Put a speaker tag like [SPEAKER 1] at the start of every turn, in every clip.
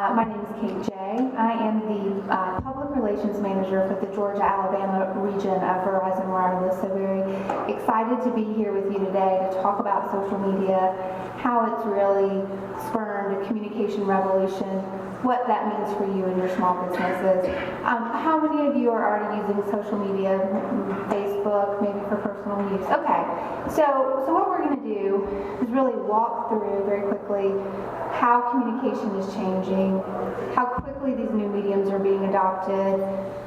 [SPEAKER 1] My name is Kate Jay. I am the Public Relations Manager for the Georgia-Alabama region of Verizon Wireless. So very excited to be here with you today to talk about social media, how it's really spurned a communication revolution, what that means for you and your small businesses. How many of you are already using social media, Facebook, maybe for personal use? Okay, so what we're going to do is really walk through very quickly how communication is changing, how quickly these new mediums are being adopted.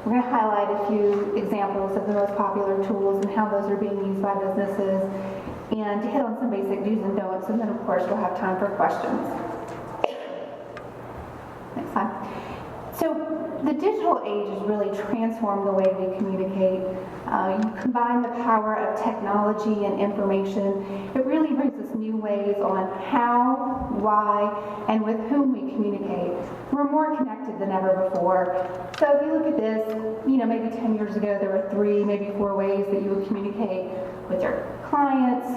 [SPEAKER 1] We're going to highlight a few examples of the most popular tools and how those are being used by businesses, and to hit on some basic do's and don'ts, and then of course we'll have time for questions. Next slide. So the digital age has really transformed the way we communicate. You combine the power of technology and information, it really brings us new ways on how, why, and with whom we communicate. We're more connected than ever before. So if you look at this, maybe 10 years ago there were 3, maybe 4 ways that you would communicate with your clients,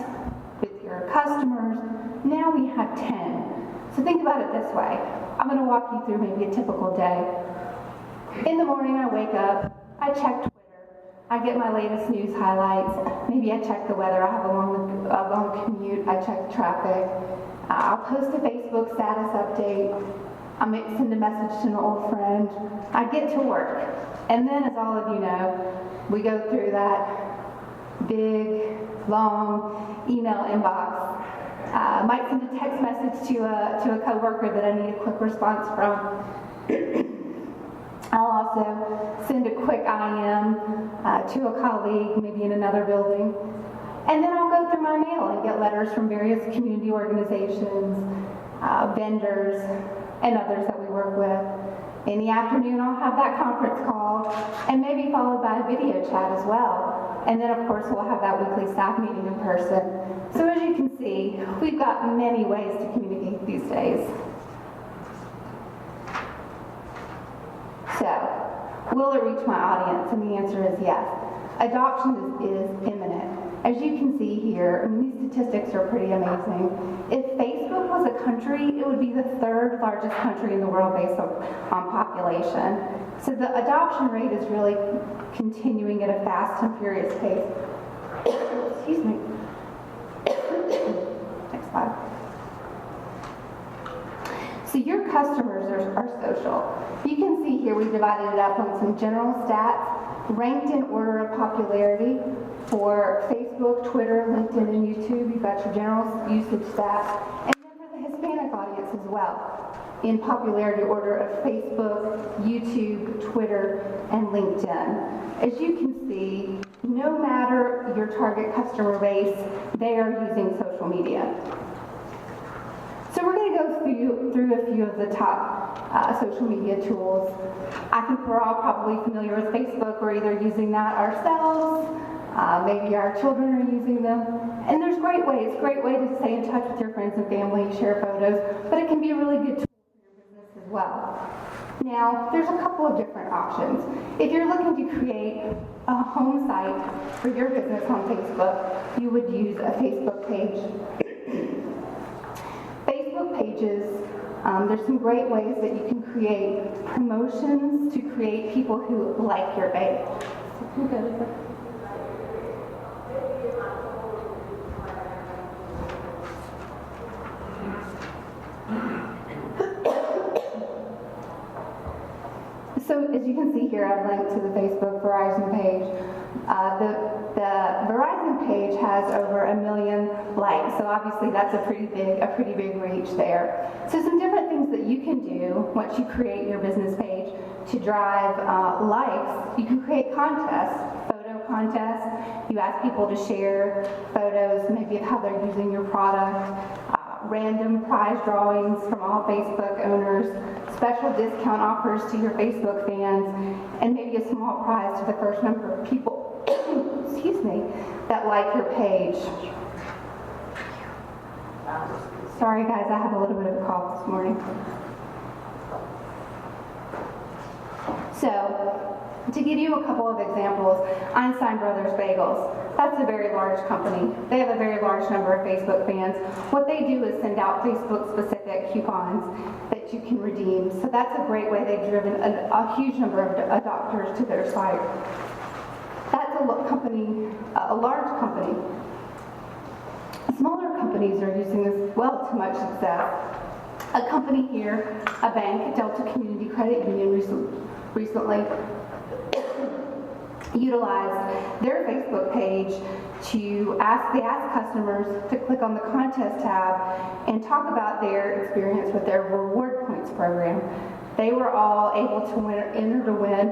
[SPEAKER 1] with your customers. Now we have 10. So think about it this way. I'm going to walk you through maybe a typical day. In the morning I wake up, I check Twitter, I get my latest news highlights, maybe I check the weather, I have a long commute, I check the traffic, I'll post a Facebook status update, I may send a message to an old friend, I get to work, and then as all of you know, we go through that big, long email inbox. Might send a text message to a coworker that I need a quick response from. I'll also send a quick IM to a colleague, maybe in another building. And then I'll go through my mail and get letters from various community organizations, vendors, and others that we work with. In the afternoon, I'll have that conference call, and maybe followed by a video chat as well. And then, of course, we'll have that weekly staff meeting in person. So as you can see, we've got many ways to communicate these days. So, will it reach my audience? And the answer is yes. Adoption is imminent. As you can see here, these statistics are pretty amazing. If Facebook was a country, it would be the 3rd largest country in the world based on population. So the adoption rate is really continuing at a fast and furious pace. Excuse me. Next slide. So your customers are social. You can see here we've divided it up on some general stats, ranked in order of popularity for Facebook, Twitter, LinkedIn, and YouTube. You've got your general usage stats, and then for the Hispanic audience as well, in popularity order of Facebook, YouTube, Twitter, and LinkedIn. As you can see, no matter your target customer base, they are using social media. So we're going to go through a few of the top social media tools. I think we're all probably familiar with Facebook. We're either using that ourselves, maybe our children are using them. And there's great ways to stay in touch with your friends and family, share photos, but it can be a really good tool for your business as well. Now, there's a couple of different options. If you're looking to create a home site for your business on Facebook, you would use a Facebook page. Facebook pages, there's some great ways that you can create promotions to create people who like your page. So as you can see here, I've linked to the Facebook Verizon page. The Verizon page has over 1 million likes, so obviously that's a pretty big reach there. So some different things that you can do once you create your business page to drive likes. You can create contests, photo contests. You ask people to share photos, maybe of how they're using your product. Random prize drawings from all Facebook owners, special discount offers to your Facebook fans, and maybe a small prize to the first number of people, excuse me, that like your page. Sorry guys, I have a little bit of a cough this morning. So, To give you a couple of examples, Einstein Brothers Bagels, that's a very large company. They have a very large number of Facebook fans. What they do is send out Facebook-specific coupons that you can redeem. So that's a great way. They've driven a huge number of adopters to their site. That's a large company. Smaller companies are using this well to much success. A company here, a bank, Delta Community Credit Union, recently utilized their Facebook page to ask customers to click on the contest tab and talk about their experience with their reward points program. They were all able to enter to win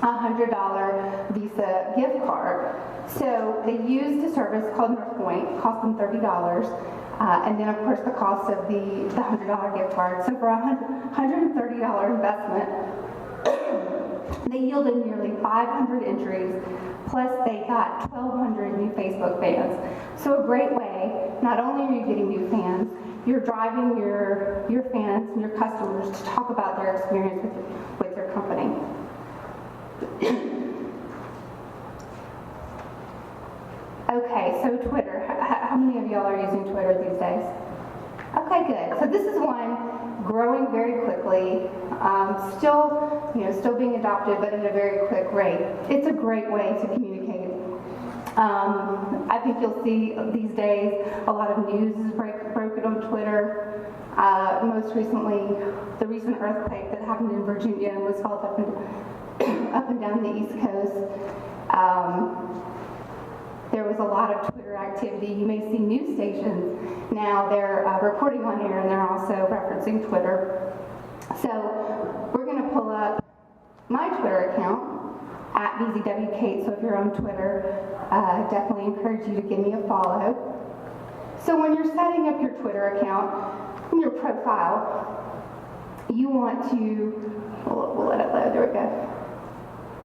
[SPEAKER 1] a $100 Visa gift card. So they used a service called North Point, cost them $30, and then of course the cost of the $100 gift card. So for a $130 investment, they yielded nearly 500 entries, plus they got 1,200 new Facebook fans. So a great way, not only are you getting new fans, you're driving your fans and your customers to talk about their experience with your company. Okay, so Twitter. How many of y'all are using Twitter these days? Okay, good. So this is one growing very quickly, still being adopted, but at a very quick rate. It's a great way to communicate. I think you'll see these days a lot of news is broken on Twitter. Most recently, the recent earthquake that happened in Virginia and was felt up and down the East Coast. There was a lot of Twitter activity. You may see news stations now, they're reporting on air and they're also referencing Twitter. So we're going to pull up my Twitter account, at BZWKate. So if you're on Twitter, definitely encourage you to give me a follow. So when you're setting up your Twitter account, in your profile, you want to